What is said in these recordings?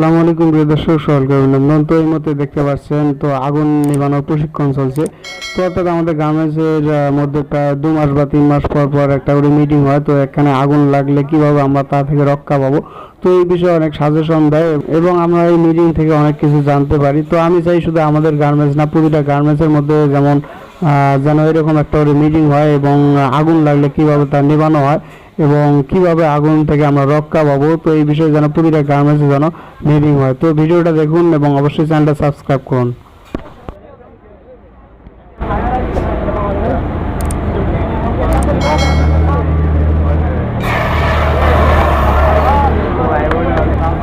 আসসালামু আলাইকুম প্রিয় দর্শক, সকলকে অভিনন্দন। তো এই মুহূর্তে দেখতে পাচ্ছেন তো আগুন নিভানোর প্রশিক্ষণ চলছে। তো অর্থাৎ আমাদের গ্রামের মধ্যে প্রায় 2 মাস বা 3 মাস পর পর একটা করে মিটিং হয়। তো এখানে আগুন লাগলে কিভাবে আমরা তা থেকে রক্ষা পাবো, তো এই বিষয়ে অনেক সাজেশন দেয় এবং আমরা এই মিটিং থেকে অনেক কিছু জানতে পারি। তো আমি চাই শুধু আমাদের গার্মেন্টস না, প্রতিটা গার্মেন্টসের মধ্যে যেন এরকম একটা করে মিটিং হয় এবং আগুন লাগলে কিভাবে তা নেভানো হয় এবং কিভাবে আগুন থেকে আমরা রক্ষা পাবো, তো এই বিষয়ে যেন প্রতিটা গার্মেন্টসে যেন মিটিং হয়। তো ভিডিওটা দেখুন এবং অবশ্যই চ্যানেলটা সাবস্ক্রাইব করুন।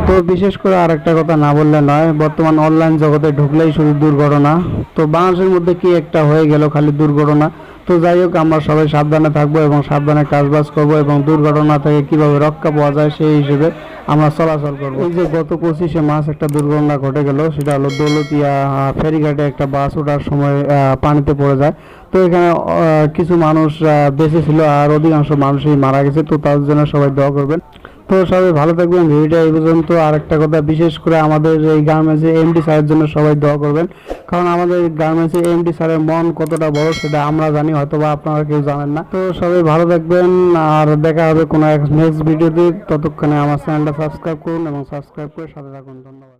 তো বিশেষ করে আরেকটা কথা না বললে নয়, বর্তমান অনলাইন জগতে ঢুকলেই শুধু দুর্ঘটনা। তো বাংলাদেশের মধ্যে কি একটা হয়ে গেল খালি দুর্ঘটনা। তো যাই হোক, আমরা সবাই সাবধানে থাকবো এবং সাবধানে কাজবাজ করবো এবং দুর্ঘটনা থেকে কিভাবে রক্ষা পাওয়া যায় সেই হিসেবে আমরা চলাচল করবো। এই যে গত 25শে মার্চ একটা দুর্ঘটনা ঘটে গেল, সেটা হলো দৌলতিয়া ফেরিঘাটে একটা বাস ওঠার সময় পানিতে পড়ে যায়। তো এখানে কিছু মানুষ বেঁচে ছিল আর অধিকাংশ মানুষই মারা গেছে। তো তার জন্য সবাই দোয়া করবেন। তো সবাই ভালো থাকবেন। ভিডিওটা এই পর্যন্ত। আর একটা কথা, বিশেষ করে আমাদের এই গার্মেন্টসে এমডি স্যারের জন্য সবাই দোয়া করবেন, কারণ আমাদের গার্মেন্টসে এমডি স্যারের মন কতটা বড় সেটা আমরা জানি, হয়তো বা আপনারা কেউ জানেন না। তো সবাই ভালো থাকবেন আর দেখা হবে কোনো নেক্সট ভিডিওতে। ততক্ষণে আমার চ্যানেলটা সাবস্ক্রাইব করুন এবং সাবস্ক্রাইব করে সাথে থাকুন। ধন্যবাদ।